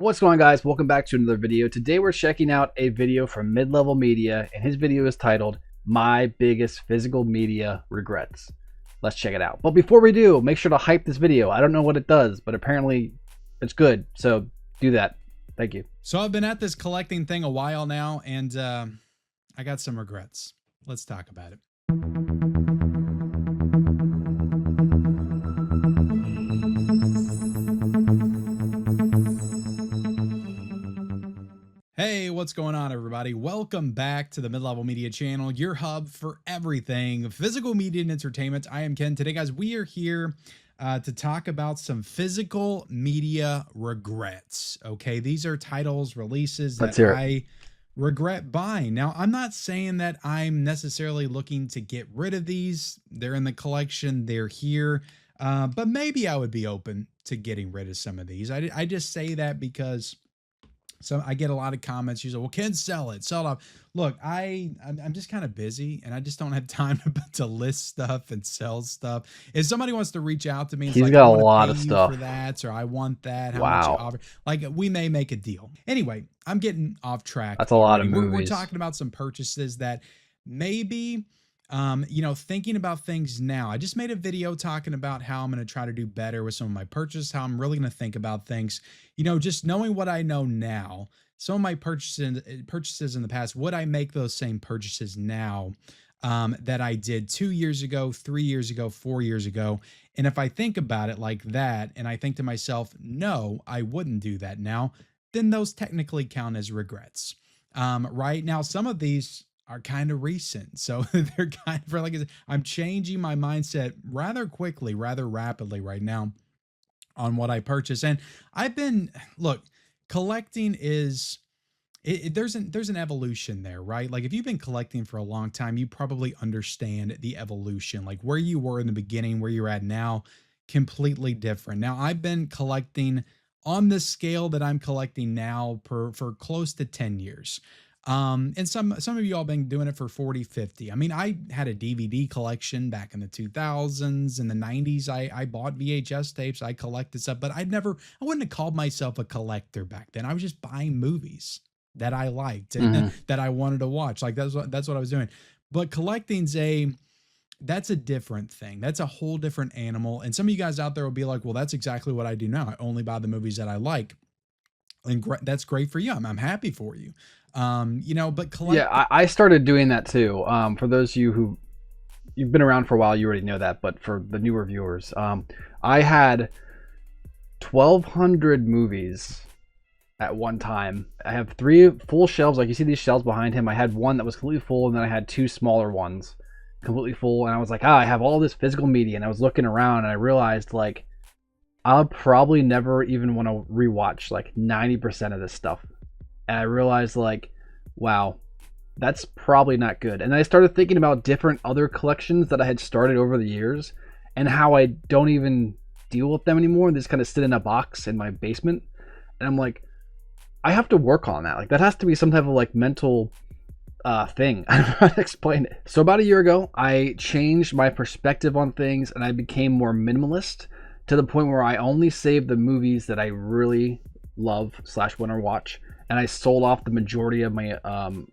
What's going on, guys? Welcome back to another video. Today we're checking out a video from Mid-Level Media, and his video is titled My Biggest Physical Media Regrets. Let's check it out. But before we do, make sure to hype this video. I don't know what it does, but apparently it's good, so do that. Thank you. So I've been at this collecting thing a while now, and I got some regrets. Let's talk about it. Hey, what's going on, everybody? Welcome back to the Mid-Level Media channel, your hub for everything physical media and entertainment. I am Ken. Today, guys, we are here to talk about some physical media regrets. Okay, these are titles, releases that I regret buying. Now, I'm not saying that I'm necessarily looking to get rid of these. They're in the collection. They're here. But maybe I would be open to getting rid of some of these. I just say that because I get a lot of comments. You say, well, Ken, sell it off. Look, I'm just kind of busy and I just don't have time to list stuff and sell stuff. If somebody wants to reach out to me, He's like, got I a want lot to of pay you stuff for that, or I want that. How much you offer? Like, we may make a deal. Anyway, I'm getting off track. That's a lot of movies. We're talking about some purchases that maybe, you know, thinking about things now. I just made a video talking about how I'm going to try to do better with some of my purchases, how I'm really going to think about things, you know, just knowing what I know now. Some of my purchases in the past, would I make those same purchases now that I did 2 years ago, 3 years ago, 4 years ago? And if I think about it like that, and I think to myself, no, I wouldn't do that now, then those technically count as regrets. Right now, some of these are kind of recent. So they're kind of like, I'm changing my mindset rather quickly, rather rapidly right now on what I purchase. And I've been, look, collecting is, there's an evolution there, right? Like if you've been collecting for a long time, you probably understand the evolution, like where you were in the beginning, where you're at now, completely different. Now I've been collecting on the scale that I'm collecting now for close to 10 years. And some of you all been doing it for 40, 50. I mean, I had a DVD collection back in the 2000s. In the 90s, I bought VHS tapes. I collected stuff, but I wouldn't have called myself a collector back then. I was just buying movies that I liked and that I wanted to watch. Like that's what I was doing. But collecting's that's a different thing. That's a whole different animal. And some of you guys out there will be like, well, that's exactly what I do now. I only buy the movies that I like. And that's great for you. I'm happy for you. You know, but yeah, I started doing that too. For those of you who you've been around for a while, you already know that. But for the newer viewers, I had 1,200 movies at one time. I have 3 full shelves. Like you see these shelves behind him. I had one that was completely full, and then I had 2 smaller ones completely full. And I was like, I have all this physical media. And I was looking around, and I realized like I'll probably never even want to rewatch like 90% of this stuff. And I realized like, wow, that's probably not good. And I started thinking about different other collections that I had started over the years and how I don't even deal with them anymore. They just kind of sit in a box in my basement. And I'm like, I have to work on that. Like that has to be some type of like mental thing. I don't know how to explain it. So about a year ago, I changed my perspective on things and I became more minimalist to the point where I only save the movies that I really love / want to watch. And I sold off the majority of my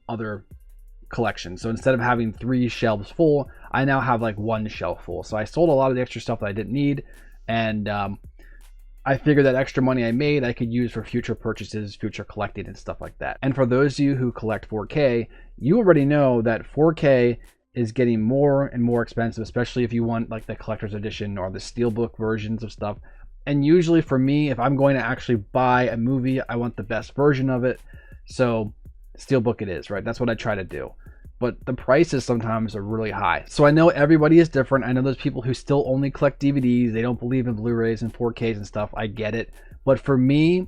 other collection. So instead of having 3 shelves full, I now have like 1 shelf full. So I sold a lot of the extra stuff that I didn't need. And I figured that extra money I made, I could use for future purchases, future collecting and stuff like that. And for those of you who collect 4K, you already know that 4K is getting more and more expensive, especially if you want like the collector's edition or the steelbook versions of stuff. And usually for me, if I'm going to actually buy a movie, I want the best version of it. So steelbook it is, right? That's what I try to do. But the prices sometimes are really high. So I know everybody is different. I know there's people who still only collect DVDs. They don't believe in Blu-rays and 4Ks and stuff. I get it. But for me,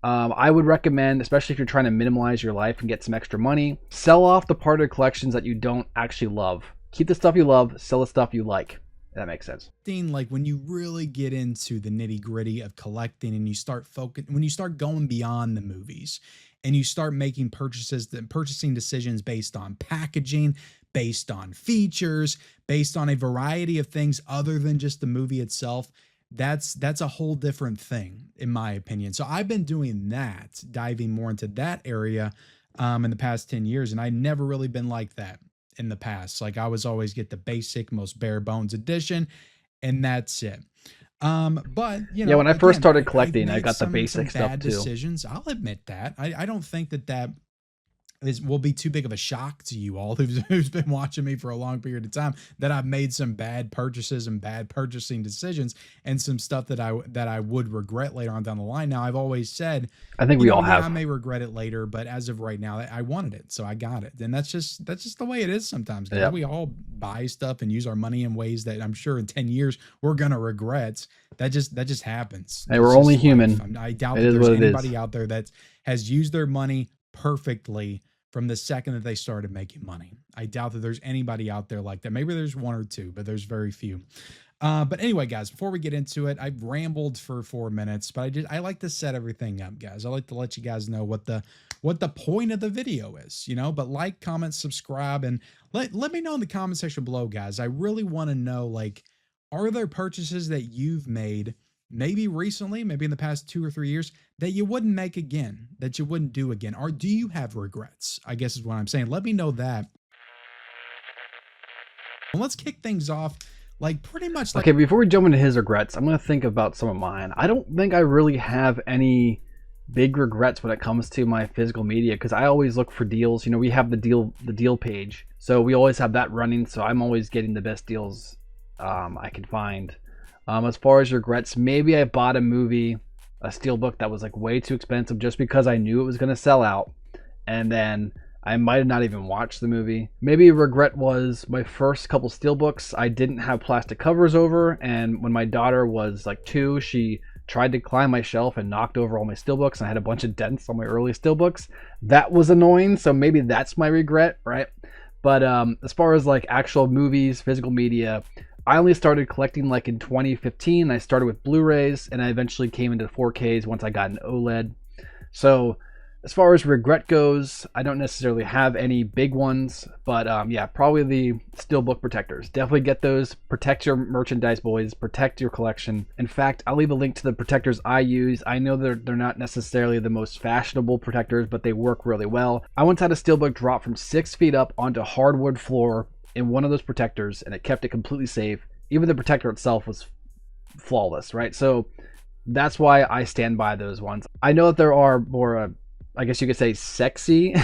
I would recommend, especially if you're trying to minimize your life and get some extra money, sell off the part of the collections that you don't actually love. Keep the stuff you love, sell the stuff you like. That makes sense. Like when you really get into the nitty gritty of collecting and you start when you start going beyond the movies and you start making purchasing decisions based on packaging, based on features, based on a variety of things other than just the movie itself, that's a whole different thing in my opinion. So I've been doing that, diving more into that area in the past 10 years, and I never really been like that in the past. Like I was always get the basic, most bare bones edition, and that's it. But you Yeah, know, when I first again, started I've collecting, I made got the some basic stuff bad too. decisions. I'll admit that. I don't think that is will be too big of a shock to you all who's been watching me for a long period of time, that I've made some bad purchases and bad purchasing decisions and some stuff that I would regret later on down the line. Now I've always said, I think you we know, all yeah, I have. may regret it later, but as of right now, I wanted it, so I got it. And that's just the way it is sometimes, guys. Yeah. We all buy stuff and use our money in ways that I'm sure in 10 years we're gonna regret. That just happens. Hey, It's we're only just life. human. I doubt It that is there's what it is. anybody out there that has used their money perfectly from the second that they started making money. I doubt that there's anybody out there like that. Maybe there's one or two, but there's very few. But anyway, guys, before we get into it, I've rambled for 4 minutes, but I like to set everything up, guys. I like to let you guys know what the point of the video is, you know. But like, comment, subscribe, and let me know in the comment section below, guys. I really want to know, like, are there purchases that you've made, maybe recently, maybe in the past 2 or 3 years, that you wouldn't make again, that you wouldn't do again? Or do you have regrets? I guess is what I'm saying. Let me know that. And let's kick things off like pretty much like Okay, before we jump into his regrets, I'm going to think about some of mine. I don't think I really have any big regrets when it comes to my physical media, because I always look for deals. You know, we have the deal page, so we always have that running, so I'm always getting the best deals I can find. As far as regrets, maybe I bought a movie, a steelbook that was like way too expensive just because I knew it was going to sell out, and then I might have not even watched the movie. Maybe a regret was my first couple steelbooks, I didn't have plastic covers over, and when my daughter was like 2, she tried to climb my shelf and knocked over all my steelbooks, and I had a bunch of dents on my early steelbooks. That was annoying, so maybe that's my regret, right? But as far as like actual movies, physical media, I only started collecting like in 2015. I started with Blu-rays, and I eventually came into 4Ks once I got an OLED. So as far as regret goes, I don't necessarily have any big ones, but yeah, probably the steelbook protectors. Definitely get those. Protect your merchandise, boys. Protect your collection. In fact, I'll leave a link to the protectors I use. I know they're not necessarily the most fashionable protectors, but they work really well. I once had a steelbook drop from 6 feet up onto hardwood floor in one of those protectors, and it kept it completely safe. Even the protector itself was flawless, right? So that's why I stand by those ones. I know that there are more I guess you could say sexy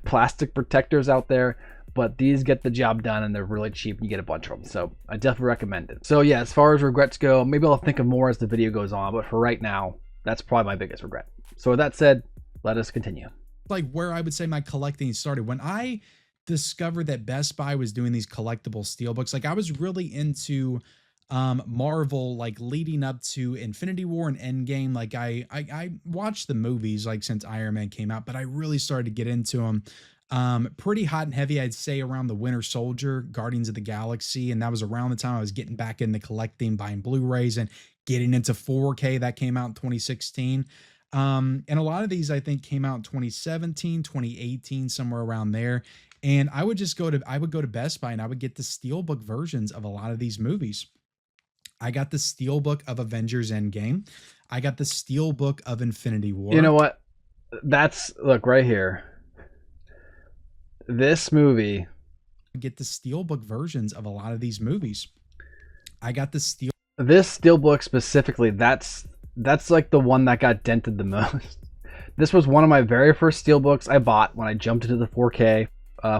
plastic protectors out there, but these get the job done and they're really cheap and you get a bunch of them. So I definitely recommend it. So yeah, as far as regrets go, maybe I'll think of more as the video goes on, but for right now, that's probably my biggest regret. So with that said, let us continue. like where I would say my collecting started. When I discovered that Best Buy was doing these collectible steelbooks, like I was really into Marvel, like leading up to Infinity War and Endgame. Like I watched the movies like since Iron Man came out, but I really started to get into them pretty hot and heavy, I'd say, around the Winter Soldier, Guardians of the Galaxy, and that was around the time I was getting back into collecting, buying Blu-rays and getting into 4K. That came out in 2016. And a lot of these I think came out in 2017, 2018, somewhere around there. And I would go to Best Buy and I would get the steelbook versions of a lot of these movies. I got the steelbook of Avengers Endgame. I got the steelbook of Infinity You know War. what? Look right here. This movie, I get the steelbook versions of a lot of these movies. I got the steel this steelbook specifically, that's like the one that got dented the most. This was one of my very first steelbooks I bought when I jumped into the 4K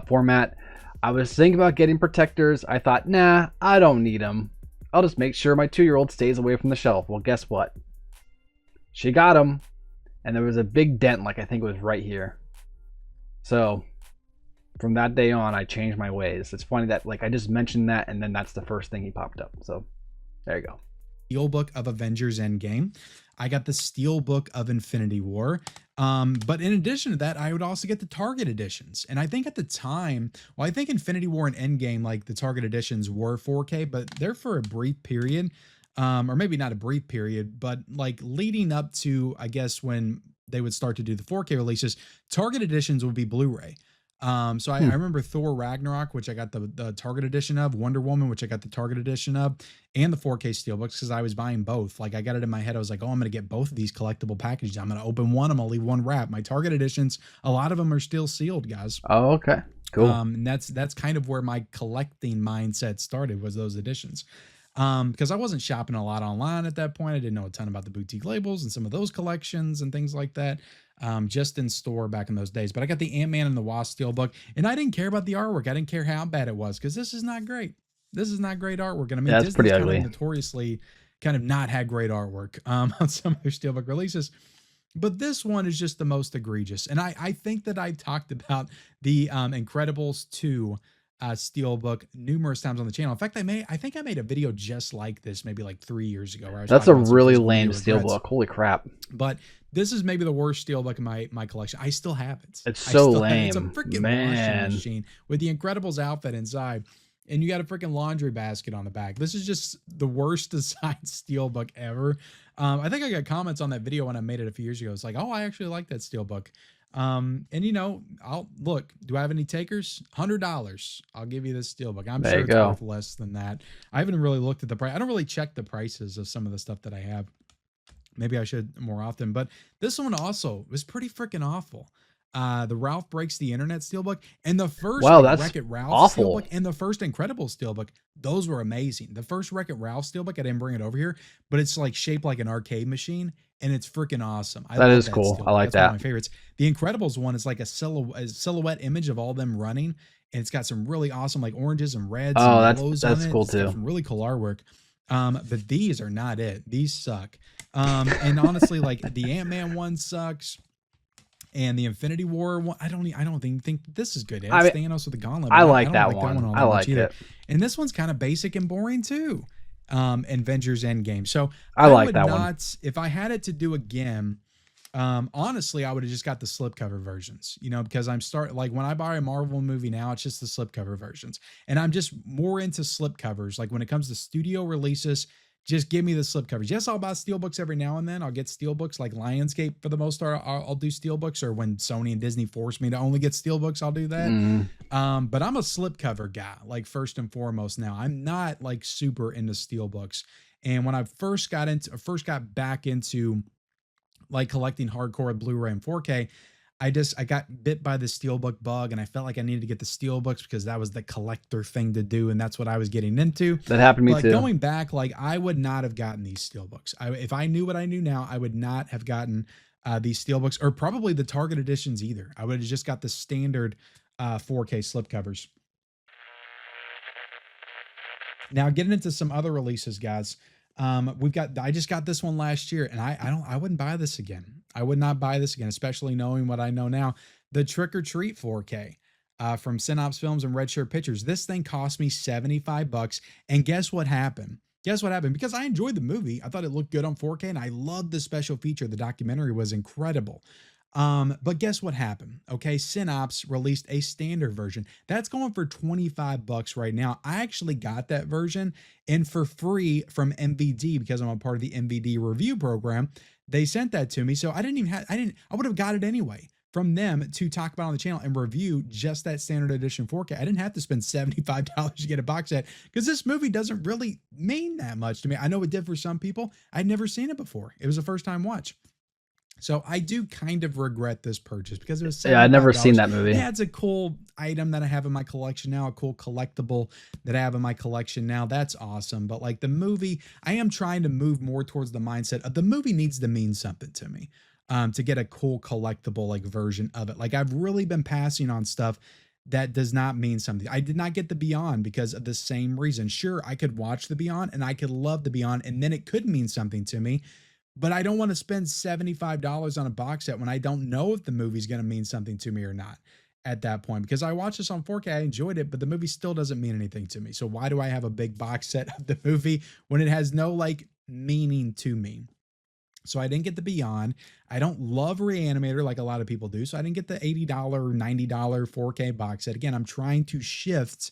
format. I was thinking about getting protectors. I thought, nah, I don't need them. I'll just make sure my 2-year-old stays away from the shelf. Well, guess what? She got them, and there was a big dent, like I think it was right here. So from that day on, I changed my ways. It's funny that like I just mentioned that, and then that's the first thing he popped up. So there you go. steelbook of Avengers Endgame. I got the steelbook of Infinity War. But in addition to that, I would also get the Target editions. And I think at the time, well, I think Infinity War and Endgame, like the Target editions were 4K, but they're for a brief period. Or maybe not a brief period, but like leading up to, I guess, when they would start to do the 4K releases, Target editions would be Blu-ray. So I, Hmm. I remember Thor Ragnarok, which I got the Target edition of, Wonder Woman, which I got the Target edition of, and the 4K Steelbooks because I was buying both. Like I got it in my head. I was like, oh, I'm going to get both of these collectible packages. I'm going to open one. I'm going to leave one wrap. My Target editions, a lot of them are still sealed, guys. Oh, okay. Cool. And that's kind of where my collecting mindset started, was those editions. Because I wasn't shopping a lot online at that point. I didn't know a ton about the boutique labels and some of those collections and things like that. Just in store back in those days. But I got the Ant-Man and the Wasp Steelbook, and I didn't care about the artwork. I didn't care how bad it was because this is not great. This is not great artwork. And I mean, Yeah, it's pretty Disney's kind of ugly. notoriously kind of not had great artwork on some of their Steelbook releases. But this one is just the most egregious. And I think that I talked about the Incredibles 2 Steelbook numerous times on the channel. In fact, I think I made a video just like this maybe like 3 years ago where I was That's talking a about some really physical lame media regrets. steelbook. Holy crap. But this is maybe the worst steelbook in my collection. I still have it. It's I so still have it. It's a lame. freaking washing Man. machine with the Incredibles outfit inside. And you got a freaking laundry basket on the back. This is just the worst designed steelbook ever. I think I got comments on that video when I made it a few years ago. It's like, oh, I actually like that steelbook. And you know, I'll look. Do I have any takers? $100. I'll give you this steelbook. I'm There sure you it's go. worth less than that. I haven't really looked at the price. I don't really check the prices of some of the stuff that I have. Maybe I should more often, but this one also was pretty freaking awful. The Ralph Breaks the Internet Steelbook and the first Wow, like that's Wreck-It Ralph awful. Steelbook and the first Incredible Steelbook, those were amazing. The first Wreck-It Ralph Steelbook, I didn't bring it over here, but it's like shaped like an arcade machine and it's freaking awesome. I That love is that cool. I Steelbook. like That's one of that. my favorites. The Incredibles one is like a silhouette image of all them running, and it's got some really awesome like oranges and reds and Oh, yellows on that's it. cool It's got too. some really cool artwork. But these are not it. These suck. And honestly, like the Ant-Man one sucks, and the Infinity War one, I don't even think this is good. I It's mean, Thanos with the gauntlet, I but I like don't that like that one one. all I that much like either. it. And this one's kind of basic and boring too. Avengers Endgame. So I I like would that one. not, if I had it to do again, honestly, I would have just got the slipcover versions, you know, because like when I buy a Marvel movie now, it's just the slipcover versions. And I'm just more into slipcovers. Like when it comes to studio releases, just give me the slipcovers. Yes, I'll buy steelbooks every now and then. I'll get steelbooks like Lionsgate for the most part. I'll do steelbooks, or when Sony and Disney force me to only get steelbooks, I'll do that. Mm. But I'm a slipcover guy, like first and foremost now. I'm not like super into steelbooks. And when I first got back into like collecting hardcore Blu-ray and 4K, I got bit by the steelbook bug, and I felt like I needed to get the steelbooks because that was the collector thing to do, and that's what I was getting into. That happened to me But too. going back, like I would not have gotten these steelbooks. If I knew what I knew now, I would not have gotten these steelbooks, or probably the Target editions either. I would have just got the standard 4K slipcovers. Now, getting into some other releases, guys. I just got this one last year, and I wouldn't buy this again. I would not buy this again, especially knowing what I know now. The Trick or Treat 4K from Synops Films and Red Shirt Pictures. This thing cost me $75, and guess what happened? Guess what happened? Because I enjoyed the movie, I thought it looked good on 4K, and I loved the special feature. The documentary was incredible. But guess what happened? Okay, Synops released a standard version. That's going for $25 right now. I actually got that version and for free from MVD because I'm a part of the MVD review program. They sent that to me. So I would have got it anyway from them to talk about on the channel and review just that standard edition 4K. I didn't have to spend $75 to get a box set because this movie doesn't really mean that much to me. I know it did for some people. I'd never seen it before. It was a first time watch. So I do kind of regret this purchase because it was $75. Yeah, I'd never seen that movie. Yeah, it's a cool item that I have in my collection now, a cool collectible that I have in my collection now. That's awesome. But like the movie, I am trying to move more towards the mindset of the movie needs to mean something to me, to get a cool collectible like version of it. Like I've really been passing on stuff that does not mean something. I did not get the Beyond because of the same reason. Sure, I could watch the Beyond and I could love the Beyond and then it could mean something to me. But I don't want to spend $75 on a box set when I don't know if the movie's going to mean something to me or not at that point. Because I watched this on 4K, I enjoyed it, but the movie still doesn't mean anything to me. So why do I have a big box set of the movie when it has no like meaning to me? So I didn't get the Beyond. I don't love Reanimator like a lot of people do. So I didn't get the $80, $90 4K box set. Again, I'm trying to shift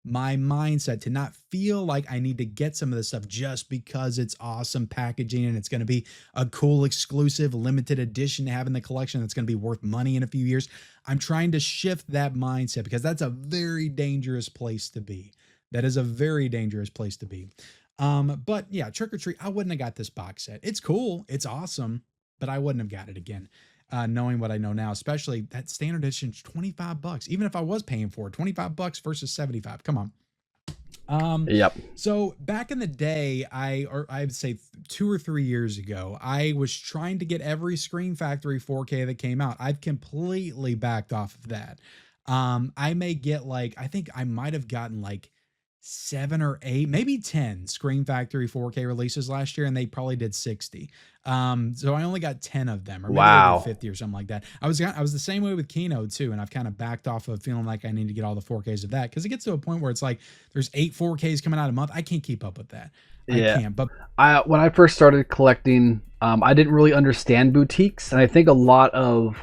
my mindset to not feel like I need to get some of this stuff just because it's awesome packaging and it's going to be a cool exclusive limited edition to have in the collection that's going to be worth money in a few years. I'm trying to shift that mindset because that's a very dangerous place to be. That is a very dangerous place to be. But yeah, Trick or Treat, I wouldn't have got this box set. It's cool, it's awesome, but I wouldn't have got it again. Knowing what I know now, especially that standard edition, 25 bucks. Even if I was paying for it, 25 bucks versus 75. Come on. Yep. So back in the day, I'd say 2 or 3 years ago, I was trying to get every Scream Factory 4K that came out. I've completely backed off of that. I may get like, I think I might have gotten like 7 or 8, maybe 10 Scream Factory 4K releases last year, and they probably did 60. So I only got 10 of them, or maybe they did Wow. 50 or something like that. I was the same way with Kino too, and I've kind of backed off of feeling like I need to get all the 4Ks of that because it gets to a point where it's like there's 8 4Ks coming out a month. I can't keep up with that. I Yeah. can't. But When I first started collecting, I didn't really understand boutiques, and I think a lot of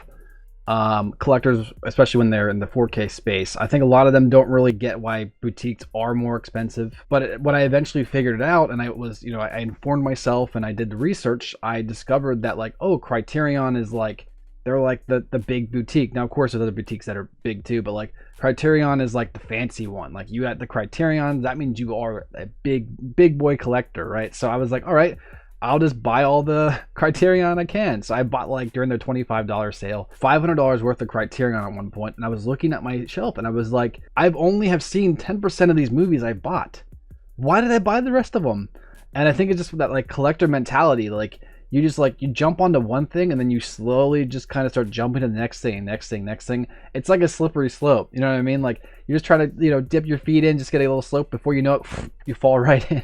collectors, especially when they're in the 4K space, I think a lot of them don't really get why boutiques are more expensive. But when I eventually figured it out, and I informed myself and I did the research, I discovered that like, oh, Criterion is like, they're like the big boutique. Now, of course, there's other boutiques that are big too, but like Criterion is like the fancy one. Like you got the Criterion, that means you are a big boy collector, right? So I was like, all right, I'll just buy all the Criterion I can. So I bought like during their $25 sale, $500 worth of Criterion at one point, and I was looking at my shelf and I was like, I've only have seen 10% of these movies I bought. Why did I buy the rest of them? And I think it's just that like collector mentality. Like you jump onto one thing and then you slowly just kind of start jumping to the next thing, next thing, next thing. It's like a slippery slope. You know what I mean? Like you just try to dip your feet in, just get a little slope. Before you know it, you fall right in.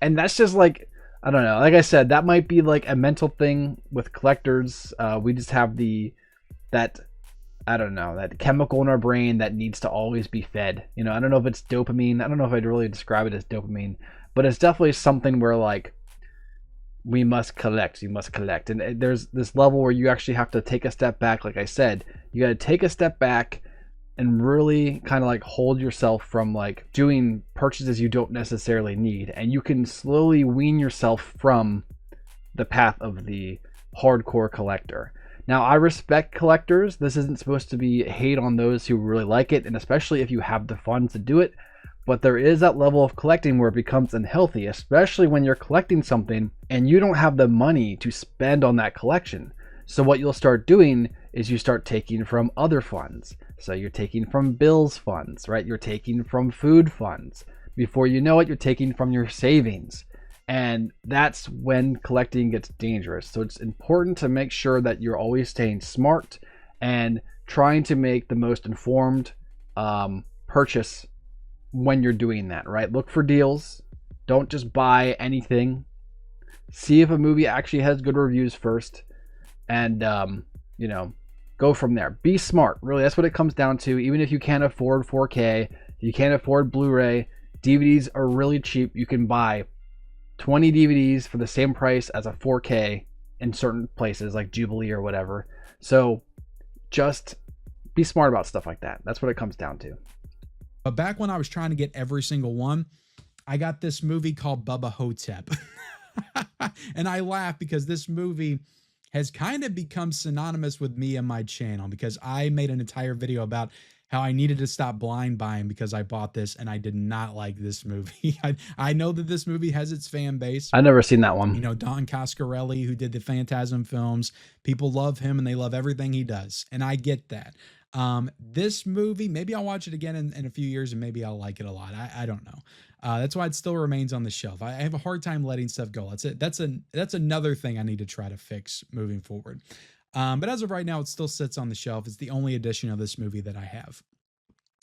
And that's just like, I don't know. Like I said, that might be like a mental thing with collectors. We just have that I don't know, that chemical in our brain that needs to always be fed. I don't know if it's dopamine. I don't know if I'd really describe it as dopamine, but it's definitely something where like we must collect. You must collect, and there's this level where you actually have to take a step back. Like I said, you got to take a step back and really kind of like hold yourself from like doing purchases you don't necessarily need, and you can slowly wean yourself from the path of the hardcore collector. Now, I respect collectors. This isn't supposed to be hate on those who really like it, and especially if you have the funds to do it. But there is that level of collecting where it becomes unhealthy, especially when you're collecting something and you don't have the money to spend on that collection. So what you'll start doing is you start taking from other funds. So you're taking from bills funds, right? You're taking from food funds. Before you know it, you're taking from your savings. And that's when collecting gets dangerous. So it's important to make sure that you're always staying smart and trying to make the most informed purchase when you're doing that, right? Look for deals. Don't just buy anything. See if a movie actually has good reviews first, and go from there. Be smart. Really, that's what it comes down to. Even if you can't afford 4K, if you can't afford Blu-ray, DVDs are really cheap. You can buy 20 DVDs for the same price as a 4K in certain places like Jubilee or whatever. So just be smart about stuff like that. That's what it comes down to. But back when I was trying to get every single one, I got this movie called Bubba Hotep. And I laugh because this movie has kind of become synonymous with me and my channel, because I made an entire video about how I needed to stop blind buying because I bought this and I did not like this movie. I know that this movie has its fan base. I've never seen that one. Don Coscarelli, who did the Phantasm films, people love him and they love everything he does. And I get that. This movie, maybe I'll watch it again in a few years and maybe I'll like it a lot. I don't know. That's why it still remains on the shelf. I have a hard time letting stuff go. That's another thing I need to try to fix moving forward. But as of right now, it still sits on the shelf. It's the only edition of this movie that I have.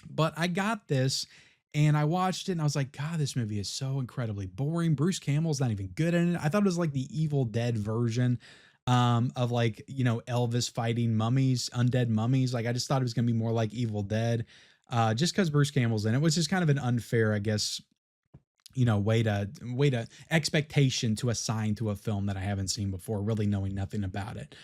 But I got this and I watched it and I was like, God, this movie is so incredibly boring. Bruce Campbell's not even good in it. I thought it was like the Evil Dead version of like, Elvis fighting mummies, undead mummies. Like I just thought it was going to be more like Evil Dead, just because Bruce Campbell's in it, which is kind of an unfair, I guess, way to expectation to assign to a film that I haven't seen before, really knowing nothing about it.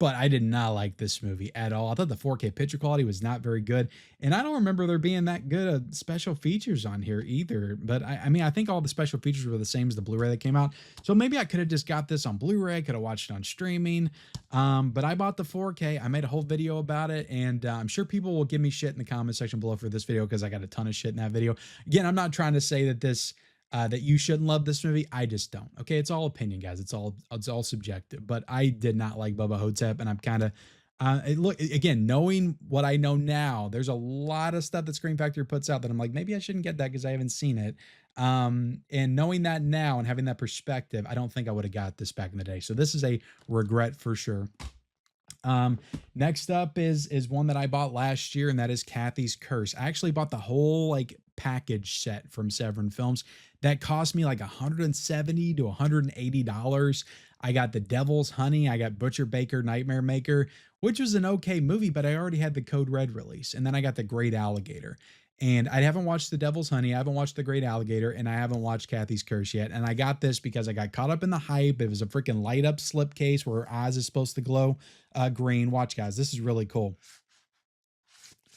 but I did not like this movie at all. I thought the 4K picture quality was not very good, and I don't remember there being that good of special features on here either. But I mean, I think all the special features were the same as the Blu-ray that came out, so maybe I could have just got this on Blu-ray, could have watched it on streaming. But I bought the 4K. I made a whole video about it, and I'm sure people will give me shit in the comment section below for this video because I got a ton of shit in that video. Again, I'm not trying to say that that you shouldn't love this movie. I just don't. Okay, it's all opinion, guys. It's all subjective. But I did not like Bubba Hotep, and I'm kind of look again, knowing what I know now. There's a lot of stuff that Scream Factory puts out that I'm like, maybe I shouldn't get that because I haven't seen it. And knowing that now and having that perspective, I don't think I would have got this back in the day. So this is a regret for sure. Next up is one that I bought last year, and that is Kathy's Curse. I actually bought the whole like package set from Severin Films that cost me like $170 to $180. I got The Devil's Honey, I got Butcher Baker Nightmare Maker, which was an okay movie, but I already had the Code Red release, and then I got The Great Alligator. And I haven't watched The Devil's Honey, I haven't watched The Great Alligator, and I haven't watched Kathy's Curse yet. And I got this because I got caught up in the hype. It was a freaking light up slipcase where her eyes is supposed to glow green. Watch, guys, this is really cool.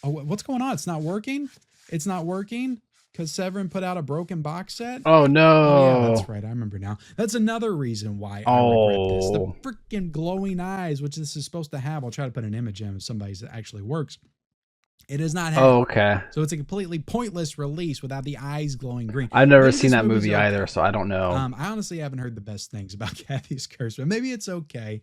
Oh, what's going on? It's not working? It's not working because Severin put out a broken box set? Oh, no. Oh, yeah, that's right. I remember now. That's another reason why I regret this. The freaking glowing eyes, which this is supposed to have. I'll try to put an image in of somebody's that actually works. It does not have. Oh, okay. So it's a completely pointless release without the eyes glowing green. I've never seen that movie either, so I don't know. I honestly haven't heard the best things about Kathy's Curse, but maybe it's okay.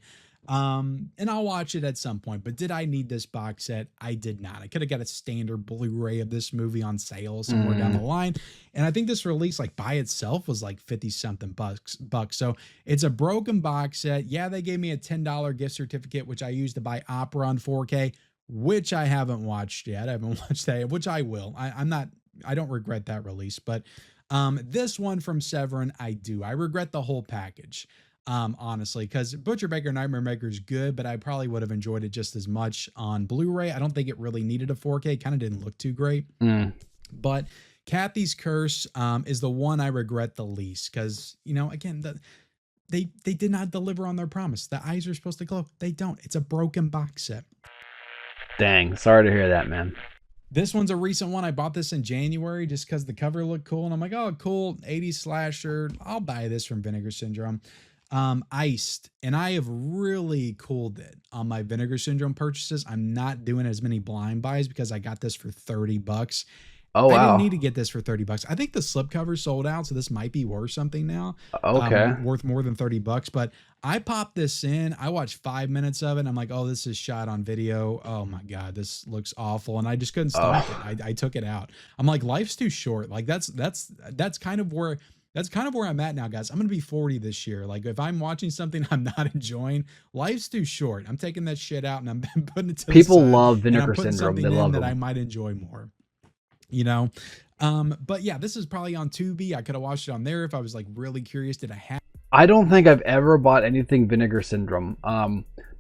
And I'll watch it at some point. But did I need this box set? I did not. I could have got a standard Blu-ray of this movie on sale somewhere down the line. And I think this release, like by itself, was like 50 something bucks. So it's a broken box set. Yeah, they gave me a $10 gift certificate, which I used to buy Opera on 4K, which I haven't watched yet. I haven't watched that, which I will. I don't regret that release, but this one from Severin, I do. I regret the whole package, honestly, because Butcher Baker Nightmare Maker is good, but I probably would have enjoyed it just as much on Blu-ray. I don't think it really needed a 4K. Kind of didn't look too great. But Kathy's Curse is the one I regret the least because, you know, again, they did not deliver on their promise. The eyes are supposed to glow. They don't. It's a broken box set. Dang, sorry to hear that, man. This one's a recent one. I bought this in January just because the cover looked cool. And I'm like, oh, cool, 80s slasher. I'll buy this from Vinegar Syndrome. Iced. And I have really cooled it on my Vinegar Syndrome purchases. I'm not doing as many blind buys because I got this for $30. Oh, wow. I didn't need to get this for $30. I think the slipcover sold out, so this might be worth something now. Okay. Worth more than $30. But I popped this in. I watched 5 minutes of it. And I'm like, oh, this is shot on video. Oh my God, this looks awful. And I just couldn't stop it. I took it out. I'm like, life's too short. Like that's kind of where I'm at now, guys. I'm going to be 40 this year. Like if I'm watching something I'm not enjoying, life's too short. I'm taking that shit out and I'm putting it to people the side, love Vinegar and I'm Syndrome. They something love that them. I might enjoy more. You know, but yeah, this is probably on Tubi. I could have watched it on there if I was like really curious. Did I have? I don't think I've ever bought anything Vinegar Syndrome.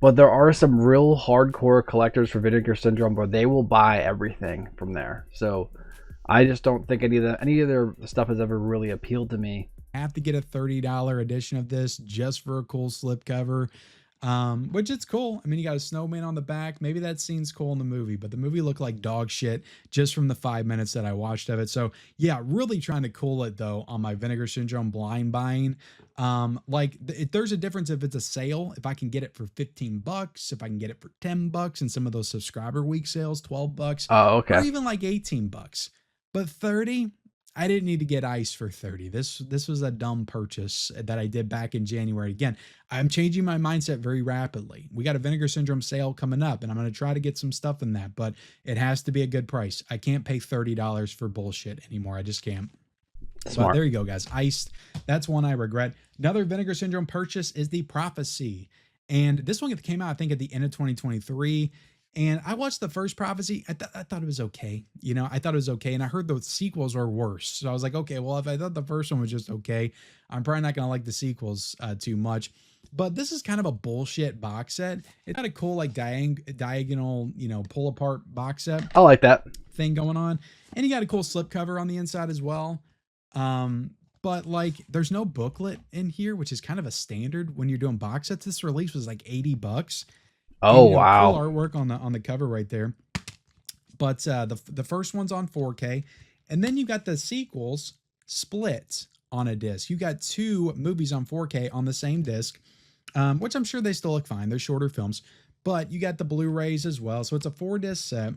But there are some real hardcore collectors for Vinegar Syndrome where they will buy everything from there. So I just don't think any of their stuff has ever really appealed to me. Have to get a $30 edition of this just for a cool slipcover. Which it's cool. I mean, you got a snowman on the back. Maybe that scene's cool in the movie, but the movie looked like dog shit just from the 5 minutes that I watched of it. So yeah, really trying to cool it though on my Vinegar Syndrome blind buying. There's a difference if it's a sale, if I can get it for $15, if I can get it for $10 in some of those subscriber week sales, $12. Oh, okay. Or even like $18. But 30, I didn't need to get ice for 30. This was a dumb purchase that I did back in January. Again, I'm changing my mindset very rapidly. We got a Vinegar Syndrome sale coming up, and I'm going to try to get some stuff in that, but it has to be a good price. I can't pay $30 for bullshit anymore. I just can't. Smart. But there you go, guys. Iced. That's one I regret. Another Vinegar Syndrome purchase is The Prophecy. And this one came out, I think, at the end of 2023. And I watched the first Prophecy. I thought it was okay. You know, I thought it was okay. And I heard the sequels were worse. So I was like, okay, well, if I thought the first one was just okay, I'm probably not going to like the sequels too much. But this is kind of a bullshit box set. It's got a cool, like, diagonal, you know, pull apart box set. I like that thing going on. And you got a cool slipcover on the inside as well. But like, there's no booklet in here, which is kind of a standard when you're doing box sets. This release was like $80. Oh And cool wow. artwork on the cover right there. But the first one's on 4K, and then you got the sequels split on a disc. You got two movies on 4K on the same disc, which I'm sure they still look fine. They're shorter films, but you got the Blu-rays as well. So it's a 4 disc set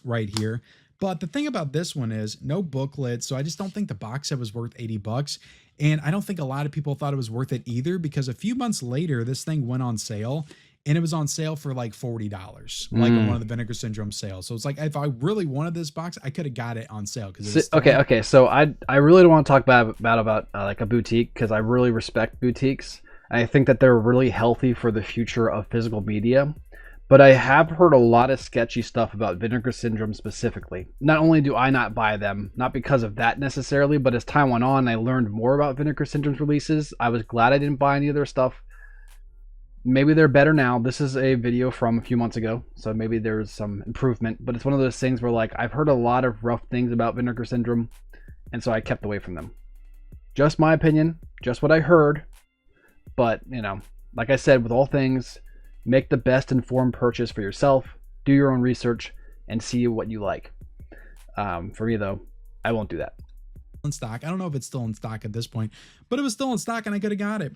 right here. But the thing about this one is no booklet, so I just don't think the box set was worth $80. And I don't think a lot of people thought it was worth it either, because a few months later, this thing went on sale, and it was on sale for like $40, like on one of the Vinegar Syndrome sales. So it's like, if I really wanted this box, I could have got it on sale because it was still Okay, like, okay. So I really don't want to talk about like a boutique, because I really respect boutiques. I think that they're really healthy for the future of physical media. But I have heard a lot of sketchy stuff about Vinegar Syndrome specifically. Not only do I not buy them, not because of that necessarily, but as time went on, I learned more about Vinegar Syndrome's releases. I was glad I didn't buy any of their stuff. Maybe they're better now. This is a video from a few months ago, so maybe there's some improvement. But it's one of those things where, like, I've heard a lot of rough things about Vinegar Syndrome, and so I kept away from them. Just my opinion, just what I heard. But, like I said, with all things, make the best informed purchase for yourself, do your own research, and see what you like. For me, though, I won't do that. in stock. I don't know if it's still in stock at this point, but it was still in stock and I could have got it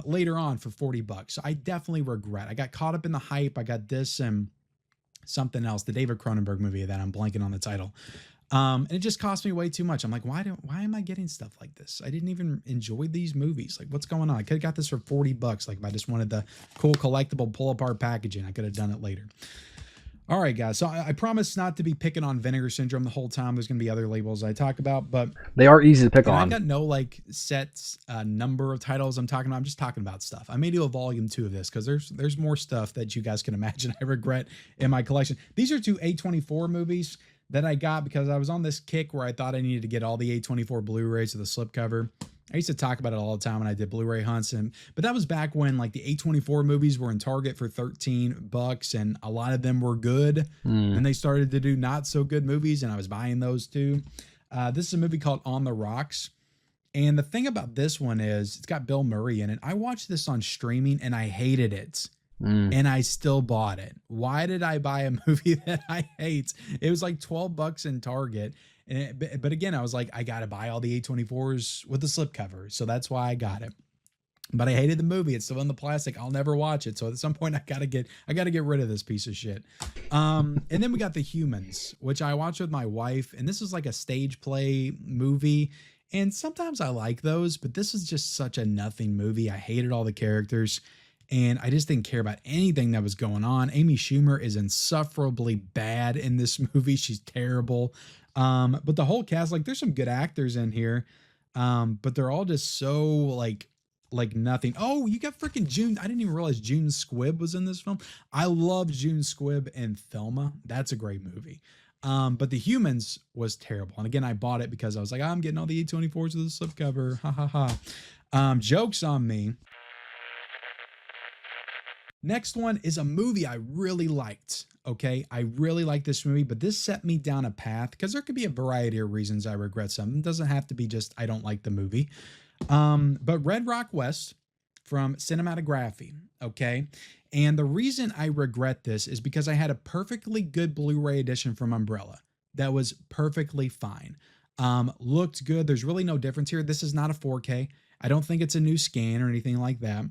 later on for $40. So I definitely regret. I got caught up in the hype. I got this and something else, the David Cronenberg movie that I'm blanking on the title. And it just cost me way too much. I'm like, why am I getting stuff like this? I didn't even enjoy these movies. Like, what's going on? I could have got this for $40. Like, if I just wanted the cool collectible pull apart packaging, I could have done it later. All right, guys. So I promise not to be picking on Vinegar Syndrome the whole time. There's going to be other labels I talk about, but they are easy to pick on. I've got no like set number of titles I'm talking about. I'm just talking about stuff. I may do a volume 2 of this because there's more stuff that you guys can imagine I regret in my collection. These are 2 A24 movies that I got because I was on this kick where I thought I needed to get all the A24 Blu-rays with the slipcover. I used to talk about it all the time when I did Blu-ray hunts, but that was back when like the A24 movies were in Target for $13 and a lot of them were good. And they started to do not so good movies and I was buying those too. This is a movie called On the Rocks. And the thing about this one is it's got Bill Murray in it. I watched this on streaming and I hated it. And I still bought it. Why did I buy a movie that I hate? It was like $12 in Target. But again, I was like, I got to buy all the A24s with the slipcover. So that's why I got it. But I hated the movie. It's still in the plastic. I'll never watch it. So at some point I got to get rid of this piece of shit. And then we got The Humans, which I watched with my wife. And this is like a stage play movie. And sometimes I like those, but this is just such a nothing movie. I hated all the characters. And I just didn't care about anything that was going on. Amy Schumer is insufferably bad in this movie. She's terrible. But the whole cast, like there's some good actors in here. But they're all just so like nothing. Oh, you got freaking June. I didn't even realize June Squibb was in this film. I love June Squibb and Thelma. That's a great movie. But The Humans was terrible. And again, I bought it because I was like, I'm getting all the A24s with the slipcover. Ha ha ha. Joke's on me. Next one is a movie I really liked. Okay. I really like this movie, but this set me down a path because there could be a variety of reasons I regret something. It doesn't have to be just, I don't like the movie. But Red Rock West from Cinematography. Okay. And the reason I regret this is because I had a perfectly good Blu-ray edition from Umbrella that was perfectly fine. Looked good. There's really no difference here. This is not a 4K. I don't think it's a new scan or anything like that.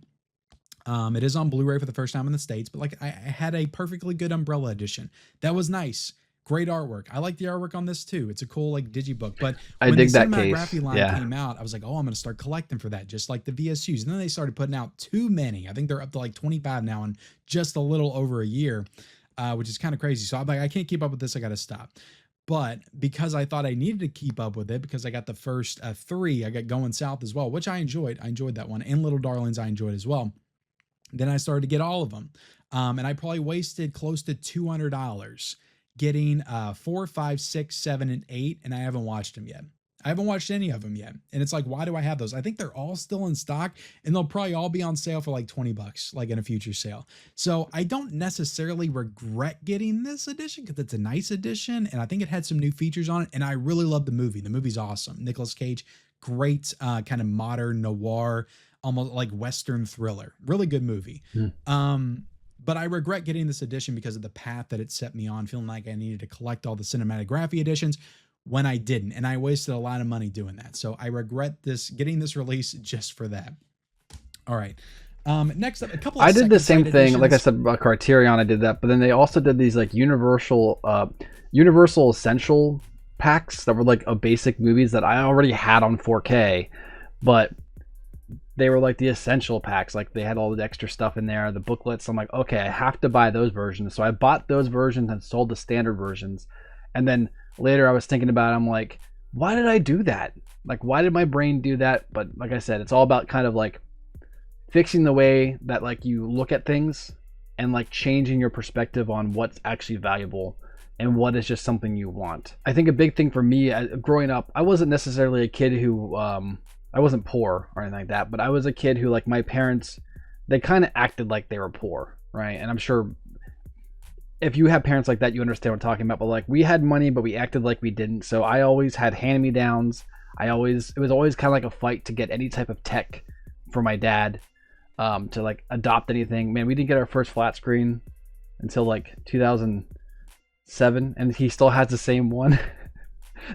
It is on Blu-ray for the first time in the States, but like I had a perfectly good Umbrella edition. That was nice. Great artwork. I like the artwork on this too. It's a cool like digibook. But when the Cinematography line came out, I was like, oh, I'm going to start collecting for that, just like the VSUs. And then they started putting out too many. I think they're up to like 25 now in just a little over a year, which is kind of crazy. So I'm like, I can't keep up with this. I got to stop. But because I thought I needed to keep up with it, because I got the first 3, I got Going South as well, which I enjoyed. I enjoyed that one. And Little Darlings I enjoyed as well. Then I started to get all of them. And I probably wasted close to $200 getting 4, 5, 6, 7, and 8. And I haven't watched them yet. I haven't watched any of them yet. And it's like, why do I have those? I think they're all still in stock and they'll probably all be on sale for like $20, like in a future sale. So I don't necessarily regret getting this edition because it's a nice edition. And I think it had some new features on it. And I really love the movie. The movie's awesome. Nicolas Cage, great kind of modern noir, almost like Western thriller. Really good movie. but I regret getting this edition because of the path that it set me on, feeling like I needed to collect all the cinematography editions when I didn't. And I wasted a lot of money doing that. So I regret getting this release just for that. All right. Next up, a couple of I did the same thing. editions. Like I said about Criterion, I did that, but then they also did these like Universal Essential packs that were like a basic movies that I already had on 4K, but they were like the essential packs. Like they had all the extra stuff in there, the booklets. I'm like, okay, I have to buy those versions. So I bought those versions and sold the standard versions. And then later I was thinking about it, I'm like, why did I do that? Like, why did my brain do that? But like I said, it's all about kind of like fixing the way that like you look at things and like changing your perspective on what's actually valuable and what is just something you want. I think a big thing for me growing up, I wasn't necessarily a kid who I wasn't poor or anything like that, but I was a kid who, like, my parents, they kind of acted like they were poor, right? And I'm sure if you have parents like that, you understand what I'm talking about. But like, we had money, but we acted like we didn't. So I always had hand-me-downs. It was always kind of like a fight to get any type of tech for my dad, to like adopt anything. Man, we didn't get our first flat screen until like 2007, and he still has the same one.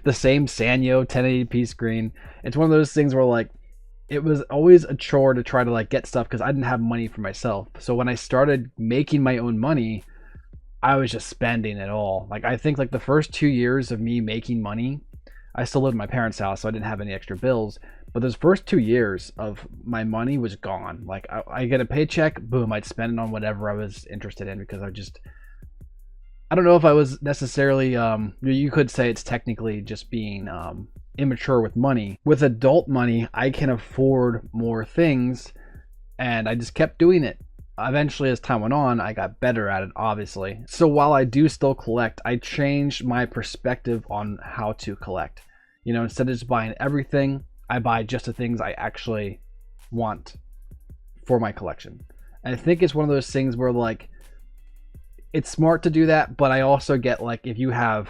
The same Sanyo 1080p screen. It's one of those things where like it was always a chore to try to like get stuff because I didn't have money for myself. So when I started making my own money, I was just spending it all. Like I think like the first 2 years of me making money, I still lived in my parents' house, so I didn't have any extra bills. But those first 2 years of my money was gone. Like I get a paycheck, boom, I'd spend it on whatever I was interested in because I don't know if I was necessarily, you could say it's technically just being immature with money. With adult money, I can afford more things, and I just kept doing it. Eventually, as time went on, I got better at it, obviously. So while I do still collect, I changed my perspective on how to collect. You know, instead of just buying everything, I buy just the things I actually want for my collection. And I think it's one of those things where, like, it's smart to do that, but I also get like, if you have,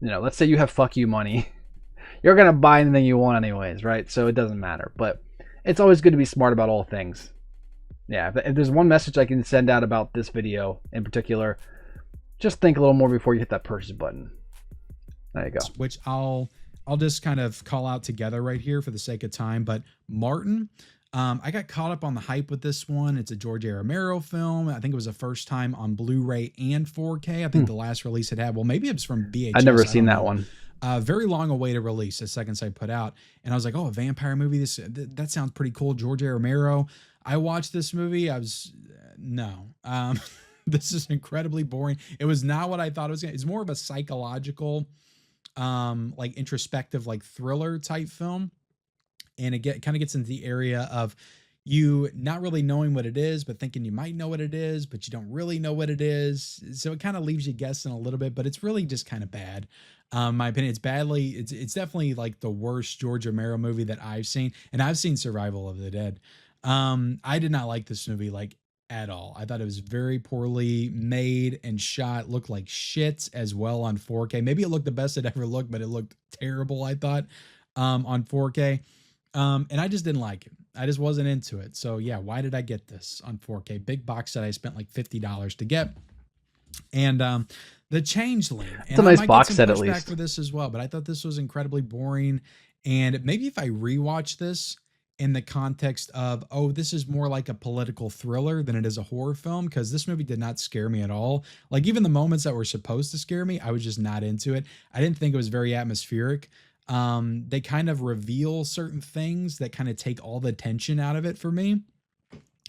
you know, let's say you have fuck you money, you're gonna buy anything you want anyways, right? So it doesn't matter. But it's always good to be smart about all things. Yeah, if there's one message I can send out about this video in particular, just think a little more before you hit that purchase button. There you go. Which I'll just kind of call out together right here for the sake of time. But Martin, I got caught up on the hype with this one. It's a George A. Romero film. I think it was the first time on Blu-ray and 4K. I think the last release it had, well, maybe it was from VHS. I'd never seen that one. Very long awaited release, the second Sight put out. And I was like, oh, a vampire movie. That sounds pretty cool. George A. Romero. I watched this movie. No. This is incredibly boring. It was not what I thought it was. It's more of a psychological, like introspective, like thriller type film. And it kind of gets into the area of you not really knowing what it is, but thinking you might know what it is, but you don't really know what it is. So it kind of leaves you guessing a little bit, but it's really just kind of bad. My opinion, it's definitely like the worst George Romero movie that I've seen. And I've seen Survival of the Dead. I did not like this movie like at all. I thought it was very poorly made and shot, looked like shit as well on 4K. Maybe it looked the best it ever looked, but it looked terrible, I thought, on 4K. And I just didn't like it. I just wasn't into it. So yeah, why did I get this on 4K? Big box set I spent like $50 to get. And The Changeling. It's a nice box set at least. For this as well, but I thought this was incredibly boring. And maybe if I rewatch this in the context of, oh, this is more like a political thriller than it is a horror film, because this movie did not scare me at all. Like even the moments that were supposed to scare me, I was just not into it. I didn't think it was very atmospheric. They kind of reveal certain things that kind of take all the tension out of it for me.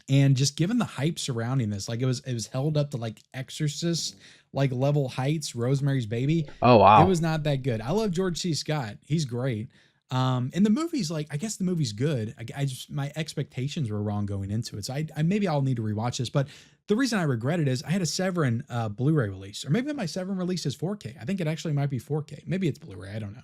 And just given the hype surrounding this, like it was held up to like Exorcist, like level heights, Rosemary's Baby. Oh, wow. It was not that good. I love George C. Scott. He's great. And the movie's like, I guess the movie's good. I just, my expectations were wrong going into it. So I maybe I'll need to rewatch this, but the reason I regret it is I had a Severin Blu-ray release, or maybe my Severin release is 4K. I think it actually might be 4K. Maybe it's Blu-ray. I don't know.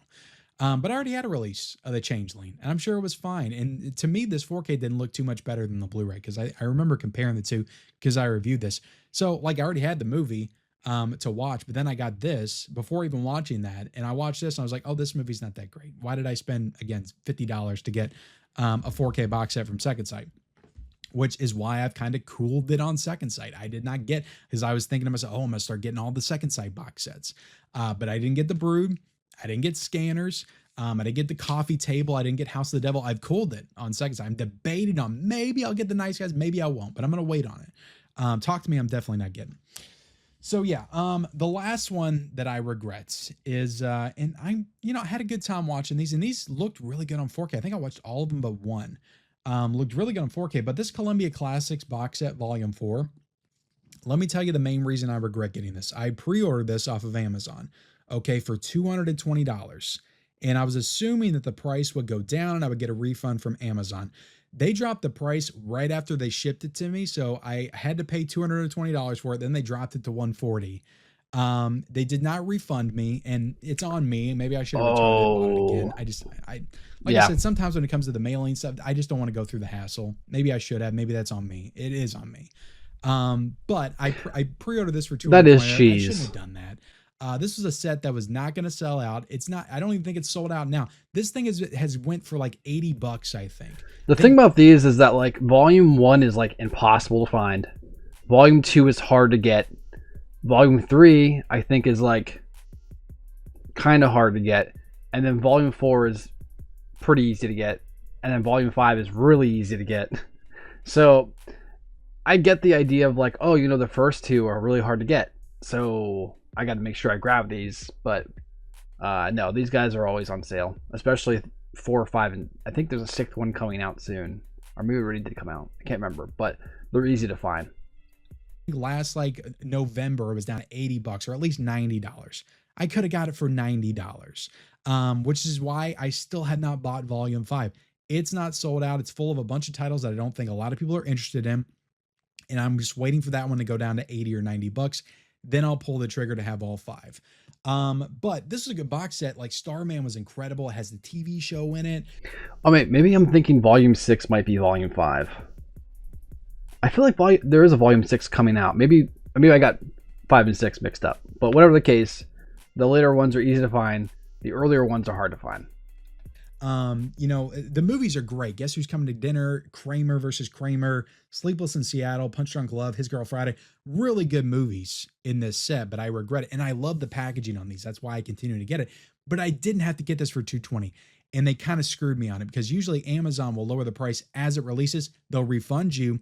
But I already had a release of The Changeling, and I'm sure it was fine. And to me, this 4K didn't look too much better than the Blu-ray, because I remember comparing the two because I reviewed this. So like I already had the movie to watch, but then I got this before even watching that, and I watched this and I was like, oh, this movie's not that great. Why did I spend, again, $50 to get a 4K box set from Second Sight? which is why I've kind of cooled it on Second Sight. I did not get, because I was thinking to myself, oh, I'm gonna start getting all the Second Sight box sets. But I didn't get the Brood. I didn't get Scanners. I didn't get the Coffee Table. I didn't get House of the Devil. I've cooled it on Second Sight. I'm debating on, maybe I'll get the Nice Guys, maybe I won't, but I'm gonna wait on it. Talk to Me, I'm definitely not getting. So yeah, the last one that I regret is, and I had a good time watching these, and these looked really good on 4K. I think I watched all of them but one. Looked really good on 4K, but this Columbia Classics box set volume 4, let me tell you the main reason I regret getting this. I pre-ordered this off of Amazon, okay, for $220. And I was assuming that the price would go down and I would get a refund from Amazon. They dropped the price right after they shipped it to me, so I had to pay $220 for it. Then they dropped it to $140. They did not refund me, and it's on me. Maybe I should have returned it and bought it again. I said, sometimes when it comes to the mailing stuff, I just don't want to go through the hassle. Maybe I should have. Maybe that's on me. It is on me. But I pre-ordered this for $220. That is cheese. I shouldn't have done that. This was a set that was not going to sell out. It's not, I don't even think it's sold out now. This thing has went for like $80, I think. The thing about these is that like volume 1 is like impossible to find. Volume 2 is hard to get. Volume 3, I think, is like kind of hard to get. And then volume 4 is pretty easy to get. And then volume 5 is really easy to get. So I get the idea of like, oh, the first two are really hard to get. So I got to make sure I grab these, but no, these guys are always on sale, especially 4 or 5, and I think there's a 6th one coming out soon, or maybe it already did come out. I can't remember, but they're easy to find. Last like November, it was down to $80 or at least $90. I could have got it for $90, which is why I still had not bought Volume 5. It's not sold out. It's full of a bunch of titles that I don't think a lot of people are interested in, and I'm just waiting for that one to go down to $80 or $90. Then I'll pull the trigger to have all 5. But this is a good box set. Like Starman was incredible. It has the TV show in it. Oh, maybe I'm thinking Volume 6 might be Volume 5. I feel like there is a Volume 6 coming out. Maybe I got 5 and 6 mixed up. But whatever the case, the later ones are easy to find. The earlier ones are hard to find. The movies are great. Guess Who's Coming to Dinner, Kramer versus Kramer, Sleepless in Seattle, Punch Drunk Love, His Girl Friday. Really good movies in this set, but I regret it. And I love the packaging on these. That's why I continue to get it. But I didn't have to get this for $220. And they kind of screwed me on it because usually Amazon will lower the price as it releases. They'll refund you.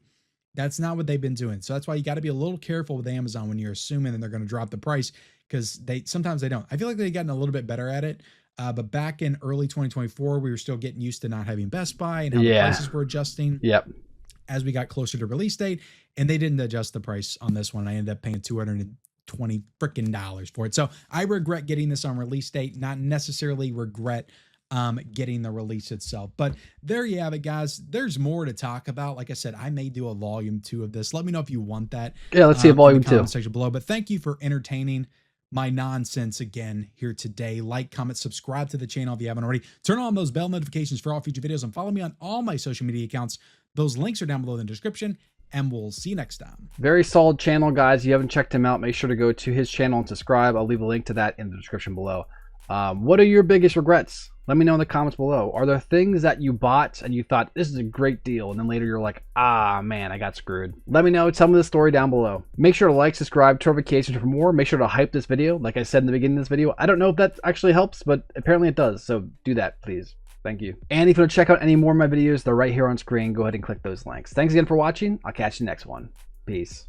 That's not what they've been doing. So that's why you got to be a little careful with Amazon when you're assuming that they're going to drop the price, because sometimes they don't. I feel like they've gotten a little bit better at it. But back in early 2024, we were still getting used to not having Best Buy and how the prices were adjusting. Yep. As we got closer to release date, and they didn't adjust the price on this one. I ended up paying $220 freaking for it. So I regret getting this on release date, not necessarily regret getting the release itself. But there you have it, guys. There's more to talk about. Like I said, I may do a volume 2 of this. Let me know if you want that. Yeah, let's see a volume in the 2 comment section below. But thank you for entertaining my nonsense again here today. Like, comment, subscribe to the channel if you haven't already. Turn on those bell notifications for all future videos and follow me on all my social media accounts. Those links are down below in the description, and we'll see you next time. Very solid channel, guys. If you haven't checked him out, make sure to go to his channel and subscribe. I'll leave a link to that in the description below. What are your biggest regrets? Let me know in the comments below. Are there things that you bought and you thought this is a great deal, and then later you're like, ah man, I got screwed? Let me know. Tell me the story down below. Make sure to like, subscribe, turn notifications for more. Make sure to hype this video. Like I said in the beginning of this video, I don't know if that actually helps, but apparently it does. So do that, please. Thank you. And if you want to check out any more of my videos, they're right here on screen. Go ahead and click those links. Thanks again for watching. I'll catch you next one. Peace.